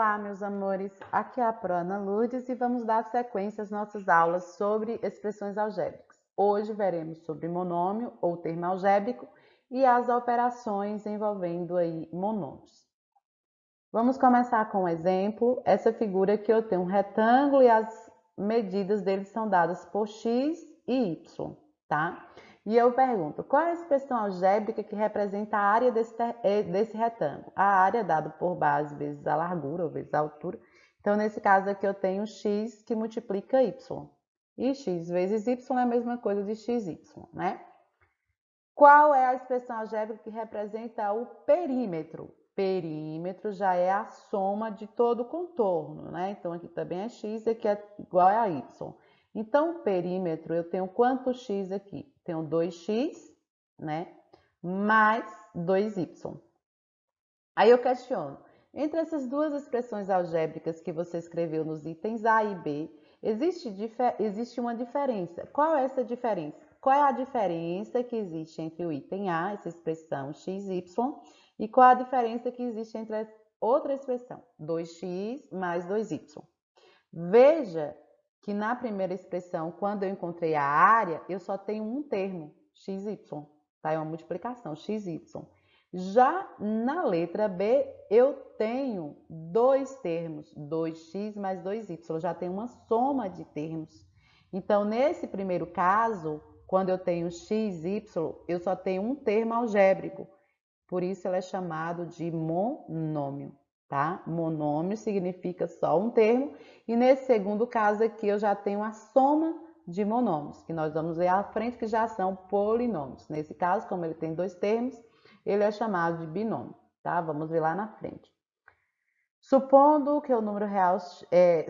Olá, meus amores, aqui é a Pro Ana Lourdes e vamos dar sequência às nossas aulas sobre expressões algébricas. Hoje veremos sobre monômio ou termo algébrico e as operações envolvendo aí monômios. Vamos começar com um exemplo. Essa figura aqui eu tenho um retângulo e as medidas dele são dadas por x e y, tá? E eu pergunto, qual é a expressão algébrica que representa a área desse retângulo? A área é dada por base vezes a largura ou vezes a altura. Então, nesse caso aqui, eu tenho x que multiplica y. E x vezes y é a mesma coisa de xy, né? Qual é a expressão algébrica que representa o perímetro? Perímetro já é a soma de todo o contorno, né? Então, aqui também é x, aqui é igual a y. Então, perímetro, eu tenho quanto x aqui? Tenho 2x, né? Mais 2y. Aí eu questiono, entre essas duas expressões algébricas que você escreveu nos itens A e B, existe uma diferença. Qual é essa diferença? Qual é a diferença que existe entre o item A, essa expressão xy, e qual a diferença que existe entre a outra expressão, 2x mais 2y? Veja que na primeira expressão, quando eu encontrei a área, eu só tenho um termo, xy, tá? É uma multiplicação, xy. Já na letra B, eu tenho dois termos, 2x mais 2y, já tenho uma soma de termos. Então, nesse primeiro caso, quando eu tenho xy, eu só tenho um termo algébrico, por isso ele é chamado de monômio. Tá? Monômio significa só um termo, e nesse segundo caso aqui eu já tenho a soma de monômios, que nós vamos ver à frente que já são polinômios. Nesse caso, como ele tem dois termos, ele é chamado de binômio, tá? Vamos ver lá na frente. Supondo que o número real,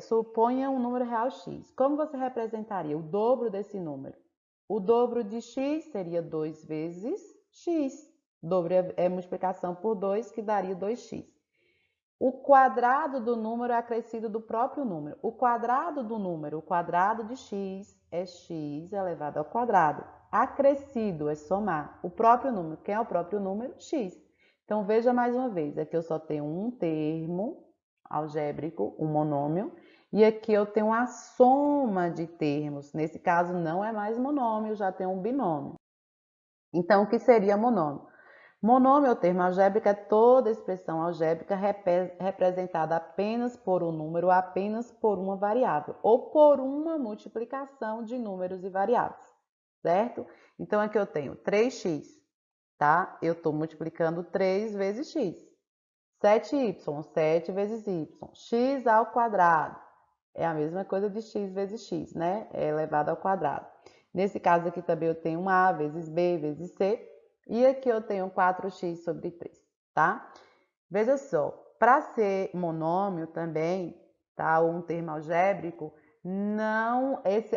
suponha um número real x. Como você representaria o dobro desse número? O dobro de x seria 2 vezes x. Dobro é multiplicação por 2, que daria 2x. O quadrado do número é acrescido do próprio número. O quadrado do número, o quadrado de x é x elevado ao quadrado. Acrescido é somar o próprio número. Quem é o próprio número? X. Então, veja mais uma vez. Aqui eu só tenho um termo algébrico, um monômio. E aqui eu tenho a soma de termos. Nesse caso, não é mais monômio, já tenho um binômio. Então, o que seria monômio? Monômio ou termo algébrico é toda expressão algébrica representada apenas por um número, apenas por uma variável, ou por uma multiplicação de números e variáveis, certo? Então, aqui eu tenho 3x, tá? Eu estou multiplicando 3 vezes x. 7y, 7 vezes y. X ao quadrado é a mesma coisa de x vezes x, né? É elevado ao quadrado. Nesse caso aqui também eu tenho a vezes b vezes c. E aqui eu tenho 4x sobre 3, tá? Veja só, para ser monômio também, tá? Ou um termo algébrico,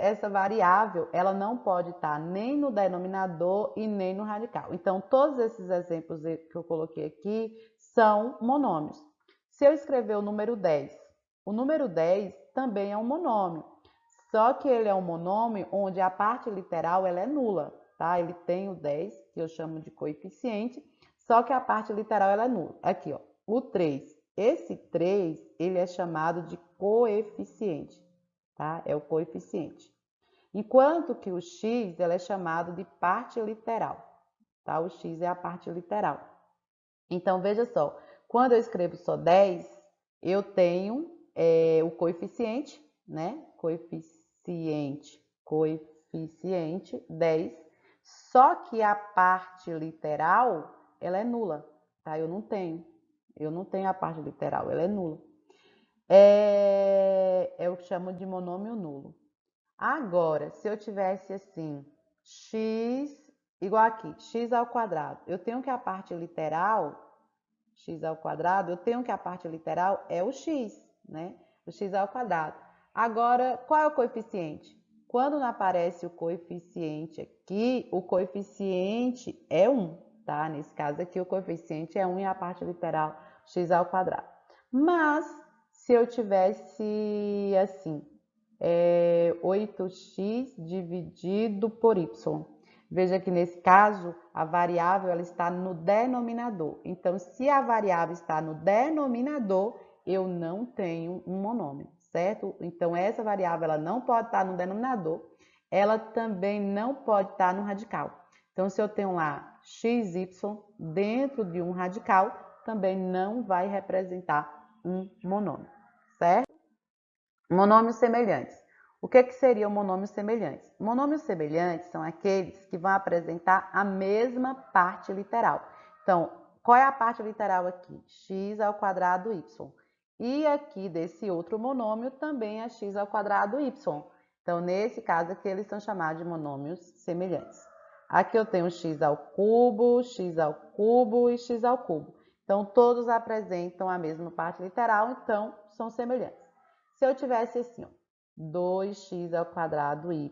essa variável, ela não pode estar nem no denominador e nem no radical. Então, todos esses exemplos que eu coloquei aqui são monômios. Se eu escrever o número 10 também é um monômio, só que ele é um monômio onde a parte literal ela é nula. Tá? Ele tem o 10, que eu chamo de coeficiente, só que a parte literal ela é nula. Aqui, ó, o 3. Esse 3, ele é chamado de coeficiente, tá? É o coeficiente. Enquanto que o x, ela é chamado de parte literal, tá? O x é a parte literal. Então, veja só, quando eu escrevo só 10, eu tenho o coeficiente, né? Coeficiente 10. Só que a parte literal, ela é nula, tá? Eu não tenho a parte literal, ela é nula. É o que chamo de monômio nulo. Agora, se eu tivesse assim, x igual aqui, x ao quadrado, eu tenho que a parte literal, x ao quadrado, eu tenho que a parte literal é o x, né? O x ao quadrado. Agora, qual é o coeficiente? Quando não aparece o coeficiente aqui, o coeficiente é 1, tá? Nesse caso aqui, o coeficiente é 1 e a parte literal x ao quadrado. Mas, se eu tivesse assim, 8x dividido por y. Veja que nesse caso, a variável ela está no denominador. Então, se a variável está no denominador, eu não tenho um monômio, certo? Então, essa variável ela não pode estar no denominador, ela também não pode estar no radical. Então, se eu tenho lá xy dentro de um radical, também não vai representar um monômio, certo? Monômios semelhantes. O que seria o monômio semelhante? Monômios semelhantes são aqueles que vão apresentar a mesma parte literal. Então, qual é a parte literal aqui? X ao quadrado y. E aqui desse outro monômio também é x ao quadrado y. Então, nesse caso aqui, eles são chamados de monômios semelhantes. Aqui eu tenho x ao cubo e x ao cubo. Então, todos apresentam a mesma parte literal, então são semelhantes. Se eu tivesse assim, ó, 2x ao quadrado y,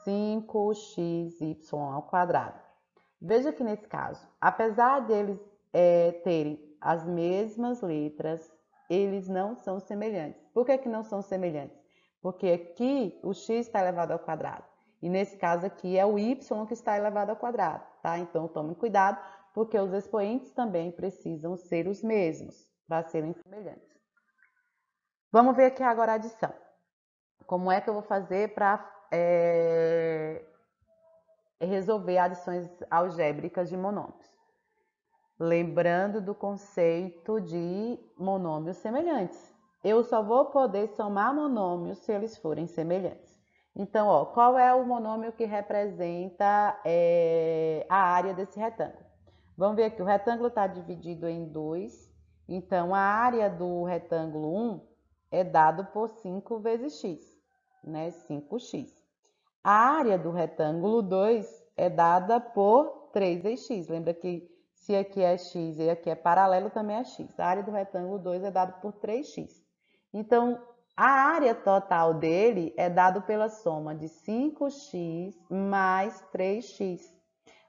5xy ao quadrado. Veja que nesse caso, apesar deles terem as mesmas letras, eles não são semelhantes. Por que não são semelhantes? Porque aqui o x está elevado ao quadrado. E nesse caso aqui é o y que está elevado ao quadrado, tá? Então tomem cuidado, porque os expoentes também precisam ser os mesmos para serem semelhantes. Vamos ver aqui agora a adição. Como é que eu vou fazer para resolver adições algébricas de monômios? Lembrando do conceito de monômios semelhantes. Eu só vou poder somar monômios se eles forem semelhantes. Então, ó, qual é o monômio que representa a área desse retângulo? Vamos ver aqui, o retângulo está dividido em 2, então a área do retângulo 1 é dado por 5 vezes x, né? 5x. A área do retângulo 2 é dada por 3x. Lembra que se aqui é x e aqui é paralelo, também é x. A área do retângulo 2 é dada por 3x. Então, a área total dele é dada pela soma de 5x mais 3x.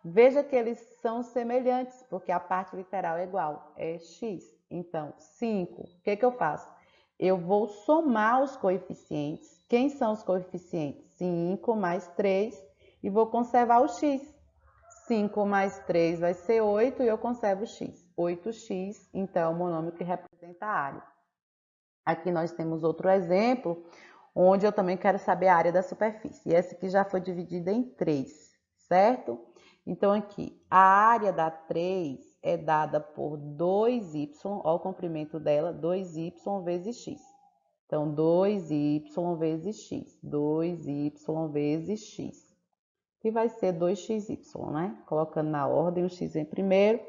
Veja que eles são semelhantes, porque a parte literal é igual, é x. Então, 5, o que eu faço? Eu vou somar os coeficientes. Quem são os coeficientes? 5 mais 3 e vou conservar o x. 5 mais 3 vai ser 8 e eu conservo o x. 8x, então, é o monômio que representa a área. Aqui nós temos outro exemplo, onde eu também quero saber a área da superfície. E essa aqui já foi dividida em 3, certo? Então, aqui, a área da 3 é dada por 2y, olha o comprimento dela, 2y vezes x. Então, 2y vezes x, 2y vezes x, que vai ser 2xy, né? Colocando na ordem o x em primeiro,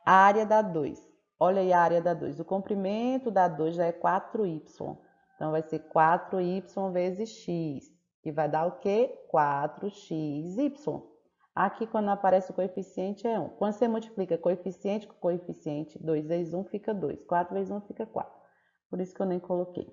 a área da 2. Olha aí a área da 2, o comprimento da 2 já é 4y, então vai ser 4y vezes x, que vai dar o quê? 4xy. Aqui, quando aparece o coeficiente, é 1. Quando você multiplica coeficiente com coeficiente, 2 vezes 1 fica 2, 4 vezes 1 fica 4. Por isso que eu nem coloquei.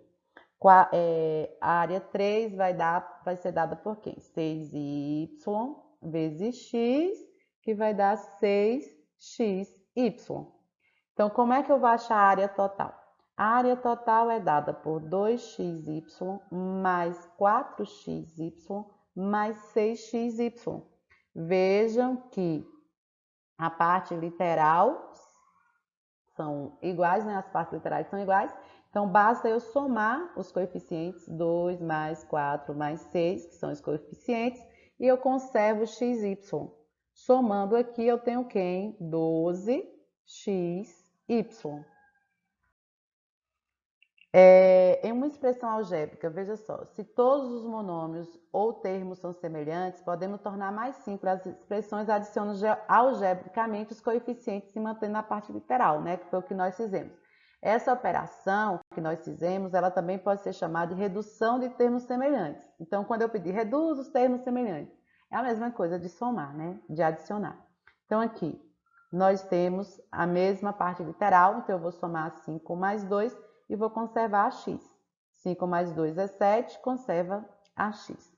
A área 3 vai ser dada por quem? 6y vezes x, que vai dar 6xy. Então, como é que eu vou achar a área total? A área total é dada por 2xy mais 4xy mais 6xy. Vejam que a parte literal são iguais, né? As partes literais são iguais. Então, basta eu somar os coeficientes 2 mais 4 mais 6, que são os coeficientes, e eu conservo xy. Somando aqui, eu tenho quem? 12xy. Em uma expressão algébrica, veja só, se todos os monômios ou termos são semelhantes, podemos tornar mais simples as expressões adicionando algebricamente os coeficientes e mantendo na parte literal, né? Que foi o que nós fizemos. Essa operação que nós fizemos, ela também pode ser chamada de redução de termos semelhantes. Então, quando eu pedir reduz os termos semelhantes, é a mesma coisa de somar, né? De adicionar. Então, aqui, nós temos a mesma parte literal, então eu vou somar 5 mais 2 e vou conservar a x. 5 mais 2 é 7, conserva a x.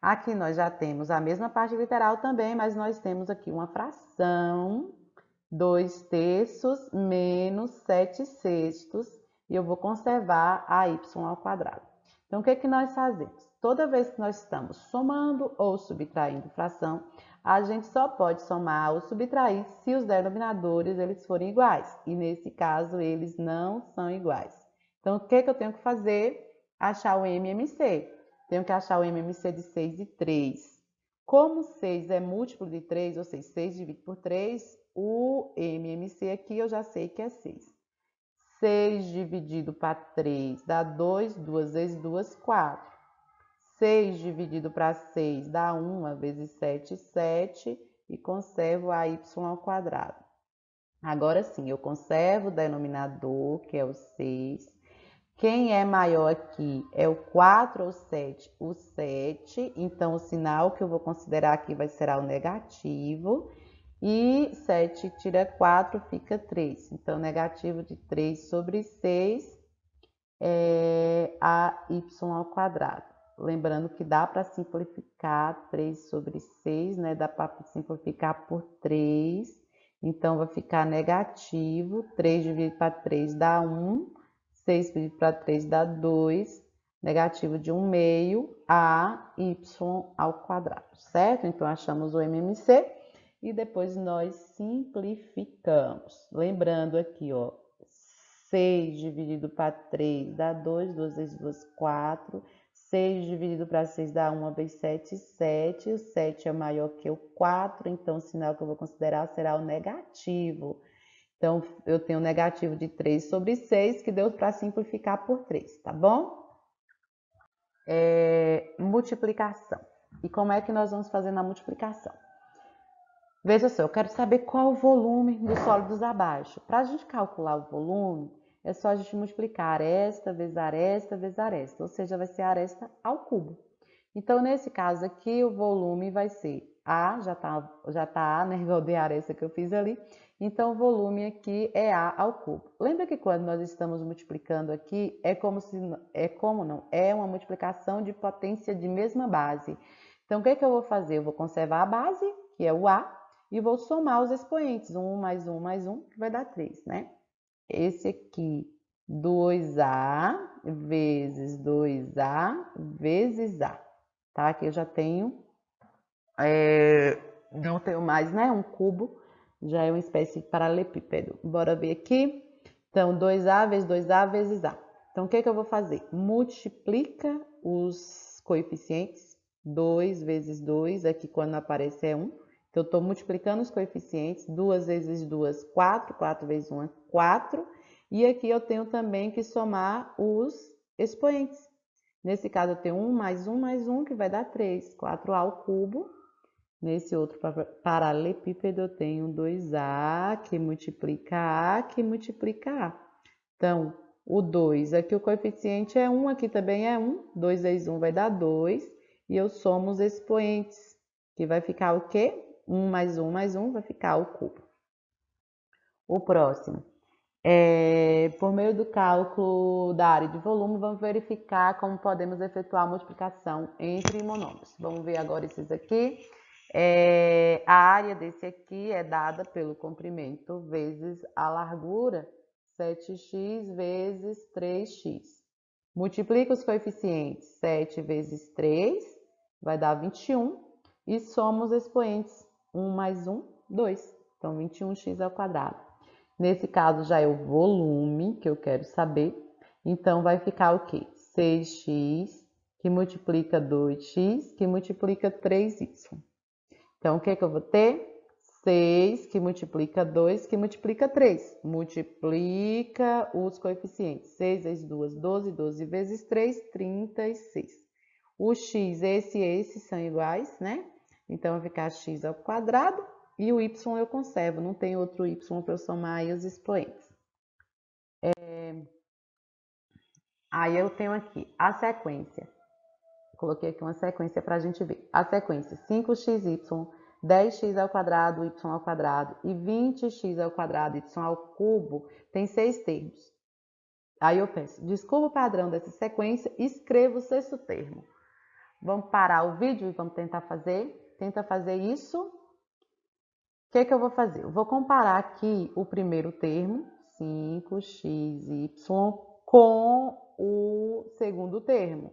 Aqui nós já temos a mesma parte literal também, mas nós temos aqui uma fração, 2 terços menos 7 sextos, e eu vou conservar a y ao quadrado. Então, o que nós fazemos? Toda vez que nós estamos somando ou subtraindo fração, A gente só pode somar ou subtrair se os denominadores eles forem iguais. E nesse caso, eles não são iguais. Então, o que eu tenho que fazer? Achar o MMC. Tenho que achar o MMC de 6 e 3. Como 6 é múltiplo de 3, ou seja, 6 dividido por 3, o MMC aqui eu já sei que é 6. 6 dividido para 3 dá 2, 2 vezes 2, 4. 6 dividido para 6 dá 1 vezes 7, 7. E conservo a y ao quadrado. Agora sim, eu conservo o denominador, que é o 6. Quem é maior aqui é o 4 ou 7? O 7. Então, o sinal que eu vou considerar aqui será o negativo. E 7 tira 4, fica 3. Então, negativo de 3 sobre 6 é a y ao quadrado. Lembrando que dá para simplificar 3 sobre 6, né? Dá para simplificar por 3. Então, vai ficar negativo. 3 dividido para 3 dá 1. 6 dividido para 3 dá 2. Negativo de 1 meio a y ao quadrado, certo? Então, achamos o MMC e depois nós simplificamos. Lembrando aqui, ó, 6 dividido para 3 dá 2, 2 vezes 2, 4. 6 dividido para 6 dá 1 vezes 7, 7. O 7 é maior que o 4, então o sinal que eu vou considerar será o negativo. Então, eu tenho negativo de 3 sobre 6, que deu para simplificar por 3, tá bom? Multiplicação. E como é que nós vamos fazer na multiplicação? Veja só, eu quero saber qual é o volume dos sólidos abaixo. Para a gente calcular o volume, é só a gente multiplicar aresta vezes aresta vezes aresta, ou seja, vai ser aresta ao cubo. Então, nesse caso aqui, o volume vai ser A, já tá A, né, igual de aresta que eu fiz ali. Então, o volume aqui é A ao cubo. Lembra que quando nós estamos multiplicando aqui, é uma multiplicação de potência de mesma base. Então, o que eu vou fazer? Eu vou conservar a base, que é o A, e vou somar os expoentes, 1 mais 1 mais 1, que vai dar 3, né? Esse aqui, 2A vezes 2A vezes A, tá? Aqui eu já tenho, não tenho mais, né? Um cubo, já é uma espécie de paralelepípedo. Bora ver aqui. Então, 2A vezes 2A vezes A. Então, o que eu vou fazer? Multiplica os coeficientes. 2 vezes 2, aqui quando aparece é 1. Então, eu estou multiplicando os coeficientes. 2 vezes 2, 4. 4 vezes 1 é 4. E aqui eu tenho também que somar os expoentes. Nesse caso, eu tenho 1 mais 1 mais 1, que vai dar 3. 4A ao cubo. Nesse outro paralelepípedo, eu tenho 2A que multiplica A, que multiplica A. Então, o 2, aqui o coeficiente é 1, aqui também é 1. 2 vezes 1 vai dar 2. E eu somo os expoentes, que vai ficar o quê? 1 mais 1 mais 1 vai ficar o cubo. O próximo. Por meio do cálculo da área de volume, vamos verificar como podemos efetuar a multiplicação entre monômios. Vamos ver agora esses aqui. A área desse aqui é dada pelo comprimento vezes a largura, 7x vezes 3x. Multiplica os coeficientes, 7 vezes 3, vai dar 21. E soma os expoentes, 1 mais 1, 2. Então, 21x ao quadrado. Nesse caso, já é o volume que eu quero saber. Então, vai ficar o quê? 6x, que multiplica 2x, que multiplica 3y. Então, o que eu vou ter? 6, que multiplica 2, que multiplica 3. Multiplica os coeficientes. 6 vezes 2, 12. 12 vezes 3, 36. O x, esse e esse são iguais, né? Então, vai ficar x ao quadrado. E o y eu conservo, não tem outro y para eu somar aí os expoentes. Aí eu tenho aqui a sequência. Coloquei aqui uma sequência para a gente ver. A sequência 5xy, 10x ao quadrado, y ao quadrado e 20x ao quadrado, y ao cubo, tem 6 termos. Aí eu penso, descubra o padrão dessa sequência e escreva o sexto termo. Vamos parar o vídeo e vamos tentar fazer? Tenta fazer isso. O que eu vou fazer? Eu vou comparar aqui o primeiro termo, 5xy, com o segundo termo,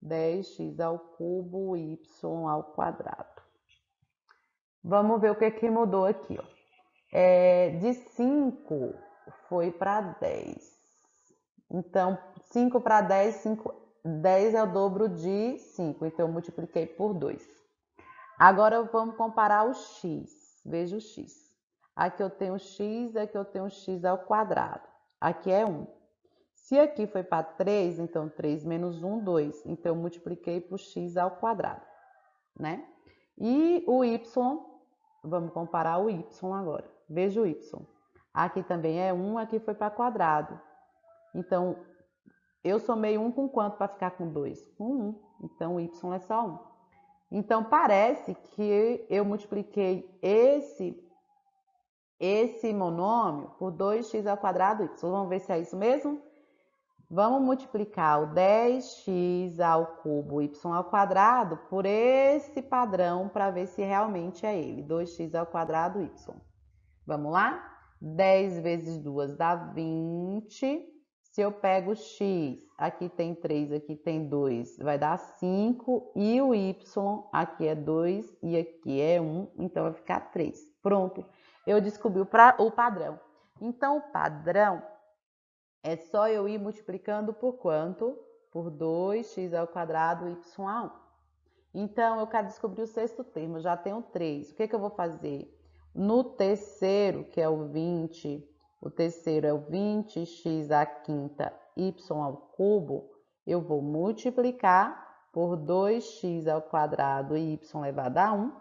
10x ao cubo, y ao quadrado. Vamos ver o que mudou aqui, ó. De 5 foi para 10. Então, 5 para 10, 10 é o dobro de 5. Então, eu multipliquei por 2. Agora, vamos comparar o x. Veja o x. Aqui eu tenho x, aqui eu tenho x ao quadrado. Aqui é 1. Se aqui foi para 3, então 3 menos 1, 2. Então, eu multipliquei por x ao quadrado, né? E o y, vamos comparar o y agora. Veja o y. Aqui também é 1, aqui foi para quadrado. Então, eu somei 1 com quanto para ficar com 2? Com 1. Então, o y é só 1. Então, parece que eu multipliquei esse monômio por 2x ao quadrado y. Vamos ver se é isso mesmo? Vamos multiplicar o 10x ao cubo y ao quadrado por esse padrão para ver se realmente é ele, 2x ao quadrado y. Vamos lá? 10 vezes 2 dá 20. Se eu pego x, aqui tem 3, aqui tem 2, vai dar 5. E o y, aqui é 2 e aqui é 1, então vai ficar 3. Pronto, eu descobri o padrão. Então, o padrão é só eu ir multiplicando por quanto? Por 2x ao quadrado y a 1. Então, eu quero descobrir o sexto termo, já tenho 3. O que eu vou fazer? No terceiro, que é o 20, o terceiro é o 20x à quinta y ao cubo, eu vou multiplicar por 2x ao quadrado e y elevado a 1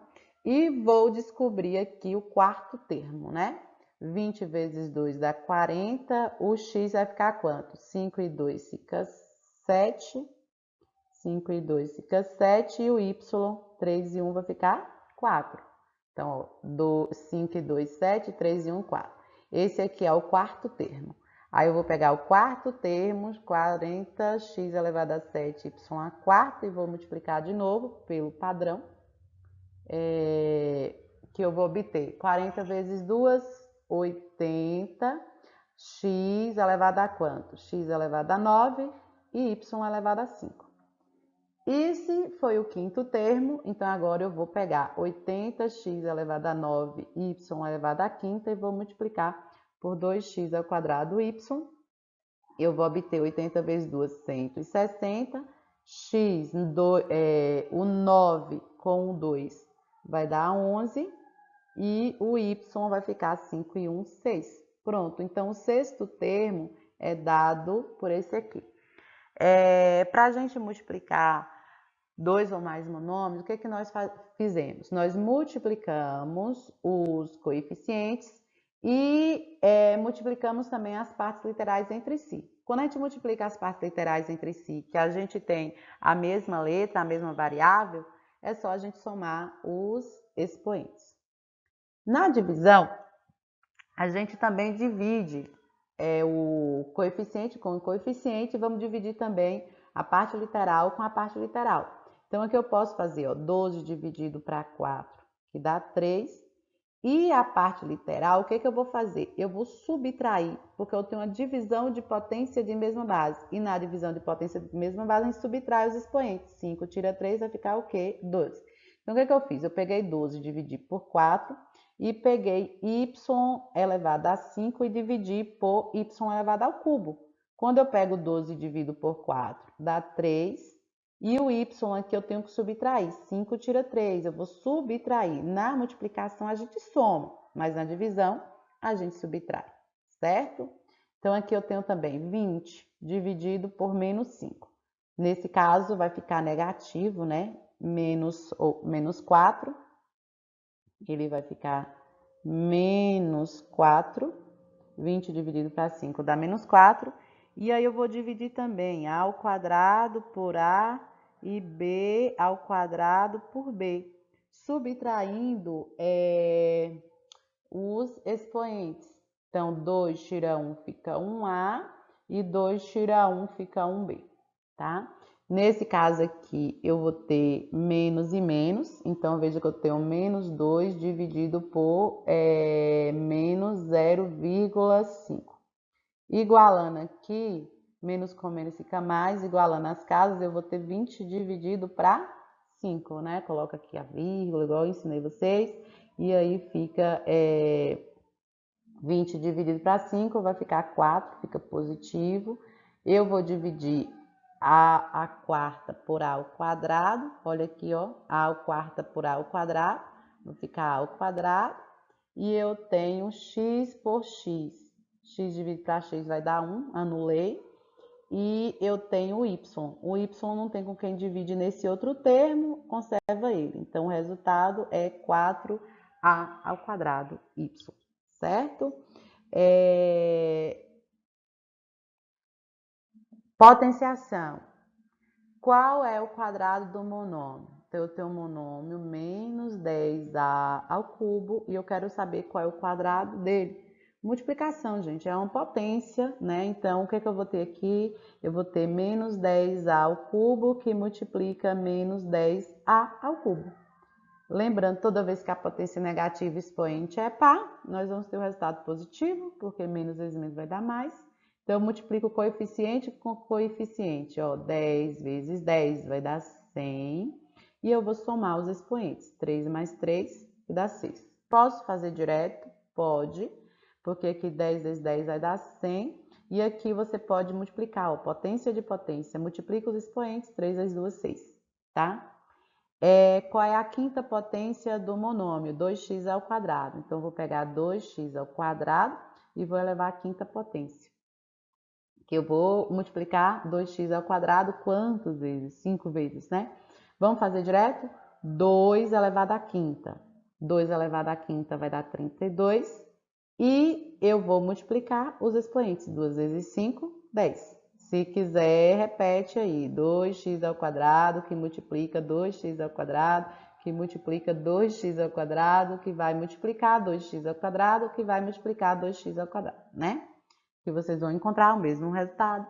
e vou descobrir aqui o quarto termo, né? 20 vezes 2 dá 40, o x vai ficar quanto? 5 e 2 fica 7, 5 e 2 fica 7 e o y, 3 e 1 vai ficar 4. Então, ó, 5 e 2, 7, 3 e 1, 4. Esse aqui é o quarto termo. Aí eu vou pegar o quarto termo, 40x elevado a 7, y a 4, e vou multiplicar de novo pelo padrão, que eu vou obter 40 vezes 2, 80, x elevado a quanto? X elevado a 9 e y elevado a 5. Esse foi o quinto termo, então agora eu vou pegar 80x elevado a 9 e y elevado a quinta e vou multiplicar por 2x ao quadrado y. Eu vou obter 80 vezes 2, 160. X, o 9 com o 2 vai dar 11 e o y vai ficar 5 e 1, 6. Pronto, então o sexto termo é dado por esse aqui. Para a gente multiplicar dois ou mais monômios, o que nós fizemos? Nós multiplicamos os coeficientes e multiplicamos também as partes literais entre si. Quando a gente multiplica as partes literais entre si, que a gente tem a mesma letra, a mesma variável, é só a gente somar os expoentes. Na divisão, a gente também divide o coeficiente com o coeficiente e vamos dividir também a parte literal com a parte literal. Então, aqui eu posso fazer 12 dividido para 4, que dá 3. E a parte literal, o que eu vou fazer? Eu vou subtrair, porque eu tenho uma divisão de potência de mesma base. E na divisão de potência de mesma base, a gente subtrai os expoentes. 5 tira 3 vai ficar o quê? 12. Então, o que eu fiz? Eu peguei 12 e dividi por 4 e peguei y elevado a 5 e dividi por y elevado ao cubo. Quando eu pego 12 e divido por 4, dá 3. E o y aqui eu tenho que subtrair. 5 tira 3, eu vou subtrair. Na multiplicação a gente soma, mas na divisão a gente subtrai, certo? Então aqui eu tenho também 20 dividido por menos 5. Nesse caso vai ficar negativo, né? Menos 4. Ele vai ficar menos 4. 20 dividido para 5 dá menos 4. E aí eu vou dividir também a ao quadrado por a e b ao quadrado por b, subtraindo os expoentes. Então, 2 tira 1 fica 1a e 2 tira 1 fica 1b, tá? Nesse caso aqui, eu vou ter menos e menos, então veja que eu tenho menos 2 dividido por menos 0,5. Igualando aqui, menos com menos fica mais, igualando as casas, eu vou ter 20 dividido para 5, né? Coloca aqui a vírgula, igual eu ensinei vocês. e aí fica 20 dividido para 5 vai ficar 4, fica positivo. Eu vou dividir a quarta por a ao quadrado, olha aqui, ó, a ao quarta por a ao quadrado, vai ficar a ao quadrado, e eu tenho x por x. X dividido para x vai dar 1, anulei. E eu tenho o y. O y não tem com quem divide nesse outro termo, conserva ele. Então, o resultado é 4a ao quadrado y, certo? Potenciação. Qual é o quadrado do monômio? Então, eu tenho o monômio menos 10a ao cubo e eu quero saber qual é o quadrado dele. Multiplicação, gente, é uma potência, né? Então, o que eu vou ter aqui? Eu vou ter menos 10a ao cubo que multiplica menos 10a ao cubo. Lembrando, toda vez que a potência negativa expoente é par, nós vamos ter o resultado positivo, porque menos vezes menos vai dar mais. Então, eu multiplico o coeficiente com coeficiente, ó, 10 vezes 10 vai dar 100. E eu vou somar os expoentes, 3 mais 3, que dá 6. Posso fazer direto? Pode, porque aqui 10 vezes 10 vai dar 100. E aqui você pode multiplicar, ó, potência de potência, multiplica os expoentes, 3 vezes 2, 6, tá? Qual é a quinta potência do monômio? 2x ao quadrado. Então, vou pegar 2x ao quadrado e vou elevar a quinta potência. Que eu vou multiplicar 2x ao quadrado quantas vezes? 5 vezes, né? Vamos fazer direto? 2 elevado à quinta. 2 elevado à quinta vai dar 32. E eu vou multiplicar os expoentes. 2 vezes 5, 10. Se quiser, repete aí, 2x ao quadrado que multiplica 2x ao quadrado, que multiplica 2x ao quadrado, que vai multiplicar 2x ao quadrado, que vai multiplicar 2x ao quadrado, né? Que vocês vão encontrar o mesmo resultado,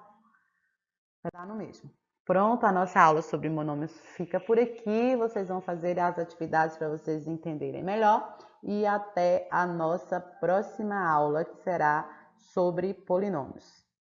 vai dar no mesmo. Pronto, a nossa aula sobre monômios fica por aqui. Vocês vão fazer as atividades para vocês entenderem melhor. E até a nossa próxima aula, que será sobre polinômios.